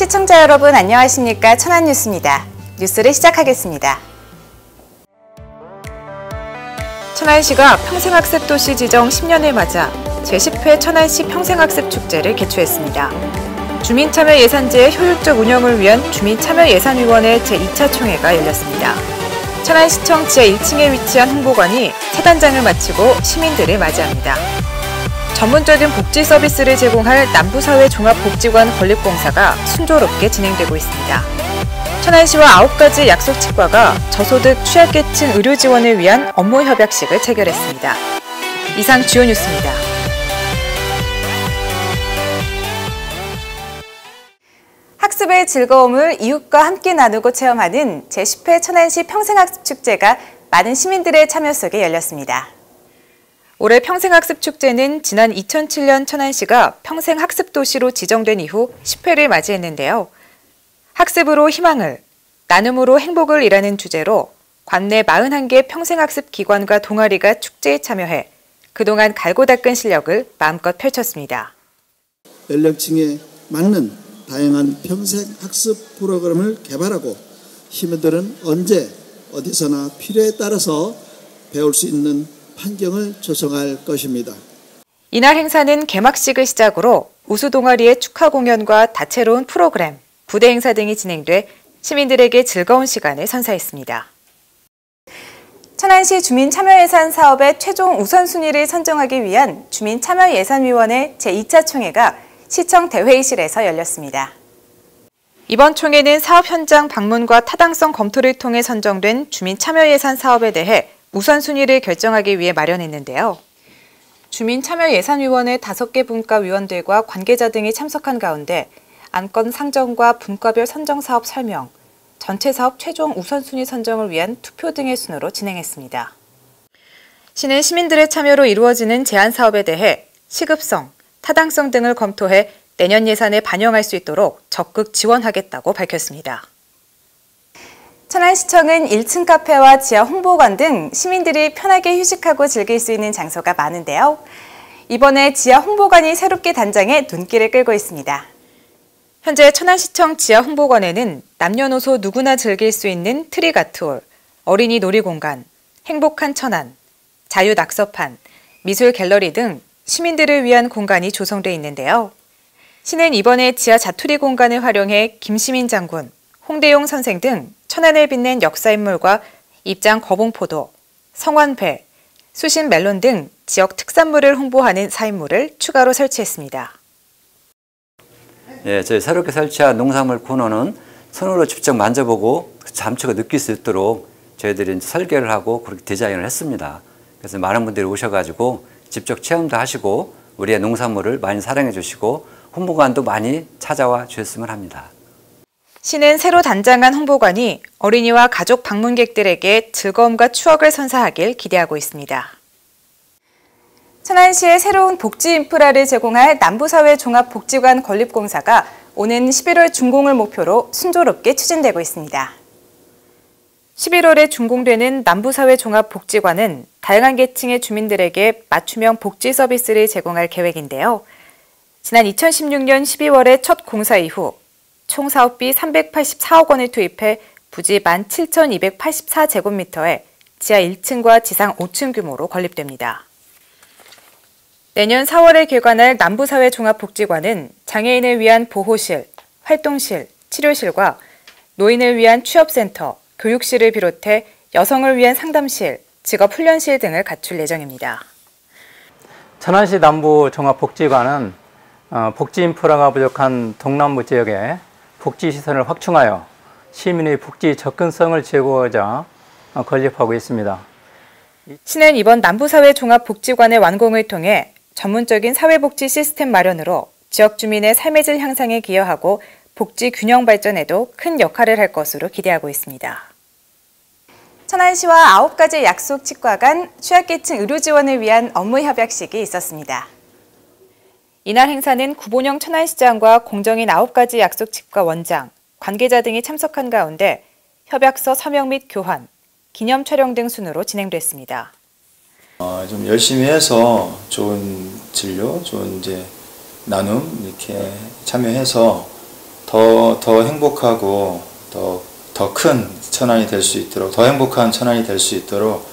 시청자 여러분 안녕하십니까? 천안뉴스입니다. 뉴스를 시작하겠습니다. 천안시가 평생학습도시 지정 10년을 맞아 제10회 천안시 평생학습축제를 개최했습니다. 주민참여 예산제의 효율적 운영을 위한 주민참여예산위원회 제2차 총회가 열렸습니다. 천안시청 지하 1층에 위치한 홍보관이 사단장을 마치고 시민들을 맞이합니다. 전문적인 복지 서비스를 제공할 남부사회 종합복지관 건립공사가 순조롭게 진행되고 있습니다. 천안시와 9가지 약속치과가 저소득 취약계층 의료 지원을 위한 업무 협약식을 체결했습니다. 이상 주요 뉴스입니다. 학습의 즐거움을 이웃과 함께 나누고 체험하는 제10회 천안시 평생학습축제가 많은 시민들의 참여 속에 열렸습니다. 올해 평생학습축제는 지난 2007년 천안시가 평생학습도시로 지정된 이후 10회를 맞이했는데요. 학습으로 희망을, 나눔으로 행복을 이라는 주제로 관내 41개 평생학습 기관과 동아리가 축제에 참여해 그동안 갈고 닦은 실력을 마음껏 펼쳤습니다. 연령층에 맞는 다양한 평생학습 프로그램을 개발하고 시민들은 언제 어디서나 필요에 따라서 배울 수 있는 환경을 조성할 것입니다. 이날 행사는 개막식을 시작으로 우수 동아리의 축하 공연과 다채로운 프로그램, 부대 행사 등이 진행돼 시민들에게 즐거운 시간을 선사했습니다. 천안시 주민참여예산 사업의 최종 우선순위를 선정하기 위한 주민참여예산위원회 제2차 총회가 시청 대회의실에서 열렸습니다. 이번 총회는 사업 현장 방문과 타당성 검토를 통해 선정된 주민참여예산 사업에 대해 우선순위를 결정하기 위해 마련했는데요. 주민참여예산위원회 5개 분과 위원들과 관계자 등이 참석한 가운데 안건 상정과 분과별 선정사업 설명, 전체 사업 최종 우선순위 선정을 위한 투표 등의 순으로 진행했습니다. 시는 시민들의 참여로 이루어지는 제안사업에 대해 시급성, 타당성 등을 검토해 내년 예산에 반영할 수 있도록 적극 지원하겠다고 밝혔습니다. 천안시청은 1층 카페와 지하 홍보관 등 시민들이 편하게 휴식하고 즐길 수 있는 장소가 많은데요. 이번에 지하 홍보관이 새롭게 단장해 눈길을 끌고 있습니다. 현재 천안시청 지하 홍보관에는 남녀노소 누구나 즐길 수 있는 트리가트홀, 어린이 놀이공간, 행복한 천안, 자유낙서판, 미술 갤러리 등 시민들을 위한 공간이 조성돼 있는데요. 시는 이번에 지하 자투리 공간을 활용해 김시민 장군, 홍대용 선생 등 천안을 빛낸 역사인물과 입장 거봉포도, 성완회, 수신 멜론 등 지역 특산물을 홍보하는 사인물을 추가로 설치했습니다. 저희 새롭게 설치한 농산물 코너는 손으로 직접 만져보고 잠시가 느낄 수 있도록 저희들이 설계를 하고 그렇게 디자인을 했습니다. 그래서 많은 분들이 오셔가지고 직접 체험도 하시고 우리의 농산물을 많이 사랑해 주시고 홍보관도 많이 찾아와 주셨으면 합니다. 시는 새로 단장한 홍보관이 어린이와 가족 방문객들에게 즐거움과 추억을 선사하길 기대하고 있습니다. 천안시의 새로운 복지 인프라를 제공할 남부사회 종합복지관 건립공사가 오는 11월 준공을 목표로 순조롭게 추진되고 있습니다. 11월에 준공되는 남부사회 종합복지관은 다양한 계층의 주민들에게 맞춤형 복지 서비스를 제공할 계획인데요. 지난 2016년 12월에 첫 공사 이후 총 사업비 384억 원을 투입해 부지 17,284제곱미터에 지하 1층과 지상 5층 규모로 건립됩니다. 내년 4월에 개관할 남부사회 종합복지관은 장애인을 위한 보호실, 활동실, 치료실과 노인을 위한 취업센터, 교육실을 비롯해 여성을 위한 상담실, 직업훈련실 등을 갖출 예정입니다. 천안시 남부종합복지관은 복지 인프라가 부족한 동남부 지역에 복지시설을 확충하여 시민의 복지 접근성을 제고하고자 건립하고 있습니다. 시는 이번 남부사회 종합복지관의 완공을 통해 전문적인 사회복지 시스템 마련으로 지역 주민의 삶의 질 향상에 기여하고 복지 균형 발전에도 큰 역할을 할 것으로 기대하고 있습니다. 천안시와 9가지 약속 치과 간 취약계층 의료 지원을 위한 업무 협약식이 있었습니다. 이날 행사는 구본영 천안시장과 공정인 9가지 약속 치과 원장, 관계자 등이 참석한 가운데 협약서 서명 및 교환, 기념 촬영 등 순으로 진행됐습니다. 좀 열심히 해서 좋은 진료, 좋은 나눔 이렇게 참여해서 더 행복하고 더 큰 천안이 될 수 있도록, 더 행복한 천안이 될 수 있도록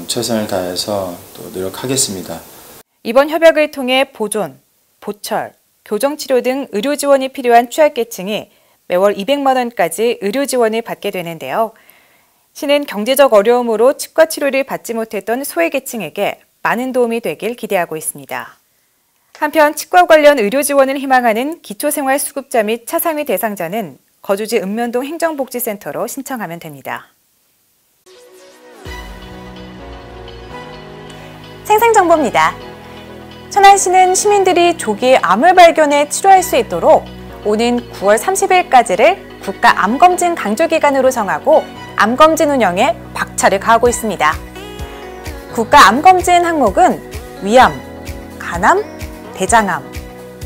최선을 다해서 또 노력하겠습니다. 이번 협약을 통해 보존, 보철, 교정치료 등 의료 지원이 필요한 취약계층이 매월 200만 원까지 의료 지원을 받게 되는데요. 시는 경제적 어려움으로 치과 치료를 받지 못했던 소외계층에게 많은 도움이 되길 기대하고 있습니다. 한편 치과 관련 의료 지원을 희망하는 기초생활수급자 및 차상위 대상자는 거주지 읍면동 행정복지센터로 신청하면 됩니다. 생생정보입니다. 천안시는 시민들이 조기 암을 발견해 치료할 수 있도록 오는 9월 30일까지를 국가암검진 강조기간으로 정하고 암검진 운영에 박차를 가하고 있습니다. 국가암검진 항목은 위암, 간암, 대장암,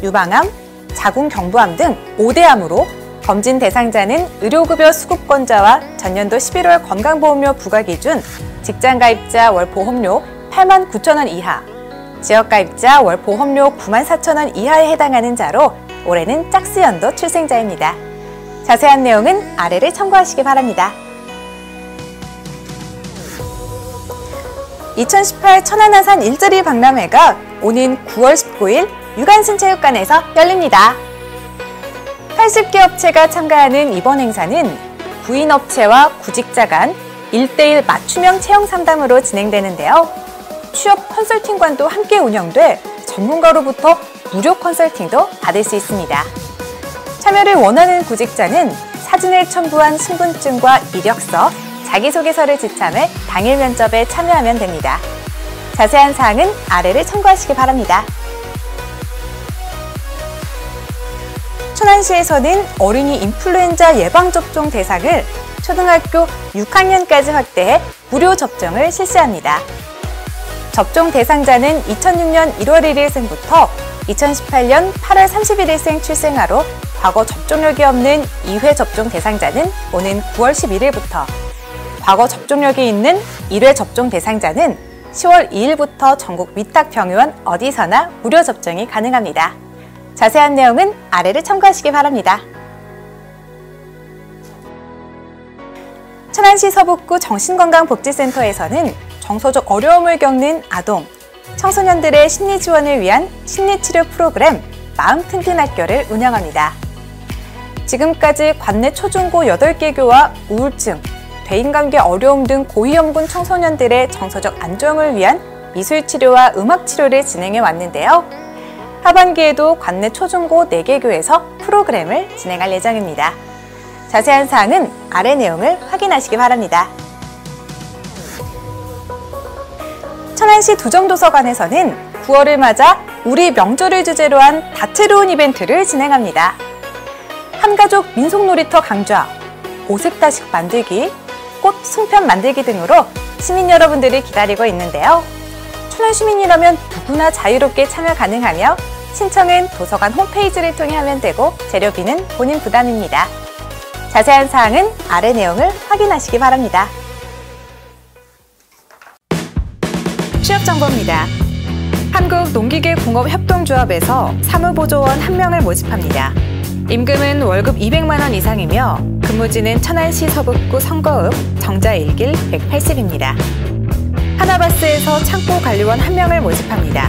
유방암, 자궁경부암 등 5대암으로 검진 대상자는 의료급여 수급권자와 전년도 11월 건강보험료 부과기준 직장가입자 월 보험료 89,000원 이하, 지역가입자 월 보험료 94,000원 이하에 해당하는 자로 올해는 짝수연도 출생자입니다. 자세한 내용은 아래를 참고하시기 바랍니다. 2018 천안아산 일자리 박람회가 오는 9월 19일 유관순체육관에서 열립니다. 80개 업체가 참가하는 이번 행사는 구인업체와 구직자 간 1:1 맞춤형 채용 상담으로 진행되는데요. 취업 컨설팅관도 함께 운영돼 전문가로부터 무료 컨설팅도 받을 수 있습니다. 참여를 원하는 구직자는 사진을 첨부한 신분증과 이력서, 자기소개서를 지참해 당일 면접에 참여하면 됩니다. 자세한 사항은 아래를 참고하시기 바랍니다. 천안시에서는 어린이 인플루엔자 예방접종 대상을 초등학교 6학년까지 확대해 무료 접종을 실시합니다. 접종 대상자는 2006년 1월 1일생부터 2018년 8월 31일생 출생아로 과거 접종력이 없는 2회 접종 대상자는 오는 9월 11일부터, 과거 접종력이 있는 1회 접종 대상자는 10월 2일부터 전국 위탁병원 어디서나 무료 접종이 가능합니다. 자세한 내용은 아래를 참고하시기 바랍니다. 천안시 서북구 정신건강복지센터에서는 정서적 어려움을 겪는 아동, 청소년들의 심리 지원을 위한 심리치료 프로그램 마음 튼튼 학교를 운영합니다. 지금까지 관내 초중고 8개 교와 우울증, 대인관계 어려움 등 고위험군 청소년들의 정서적 안정을 위한 미술치료와 음악치료를 진행해 왔는데요. 하반기에도 관내 초중고 4개 교에서 프로그램을 진행할 예정입니다. 자세한 사항은 아래 내용을 확인하시기 바랍니다. 천안시 두정도서관에서는 9월을 맞아 우리 명절을 주제로 한 다채로운 이벤트를 진행합니다. 한가족 민속놀이터 강좌, 오색다식 만들기, 꽃 송편 만들기 등으로 시민 여러분들이 기다리고 있는데요. 천안 시민이라면 누구나 자유롭게 참여 가능하며 신청은 도서관 홈페이지를 통해 하면 되고 재료비는 본인 부담입니다. 자세한 사항은 아래 내용을 확인하시기 바랍니다. 취업정보입니다. 한국농기계공업협동조합에서 사무보조원 1명을 모집합니다. 임금은 월급 200만 원 이상이며 근무지는 천안시 서북구 성거읍 정자 1길 180입니다. 하나바스에서 창고관리원 1명을 모집합니다.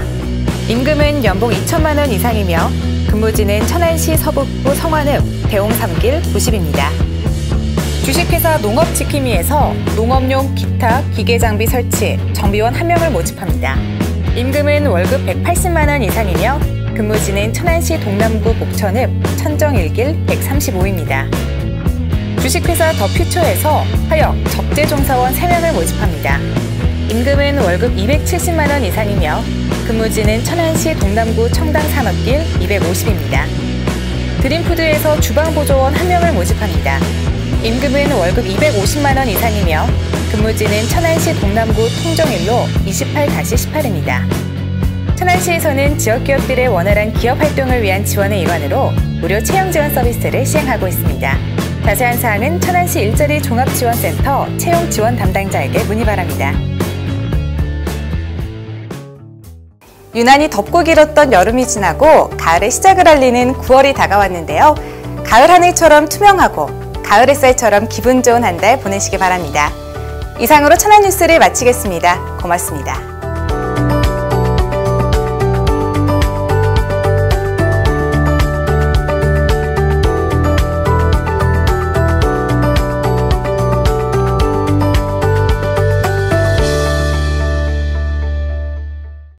임금은 연봉 2천만 원 이상이며 근무지는 천안시 서북구 성완읍 대홍 3길 90입니다. 주식회사 농업지킴이에서 농업용 기타 기계장비 설치 정비원 1명을 모집합니다. 임금은 월급 180만 원 이상이며 근무지는 천안시 동남구 목천읍 천정 1길 135입니다. 주식회사 더퓨처에서 화역 적재종사원 3명을 모집합니다. 임금은 월급 270만 원 이상이며 근무지는 천안시 동남구 청당 산업길 250입니다. 드림푸드에서 주방보조원 1명을 모집합니다. 임금은 월급 250만 원 이상이며 근무지는 천안시 동남구 통정일로 28-18입니다. 천안시에서는 지역기업들의 원활한 기업활동을 위한 지원의 일환으로 무료 채용지원 서비스를 시행하고 있습니다. 자세한 사항은 천안시 일자리 종합지원센터 채용지원 담당자에게 문의 바랍니다. 유난히 덥고 길었던 여름이 지나고 가을의 시작을 알리는 9월이 다가왔는데요. 가을 하늘처럼 투명하고 가을 햇살처럼 기분 좋은 한 달 보내시기 바랍니다. 이상으로 천안 뉴스를 마치겠습니다. 고맙습니다.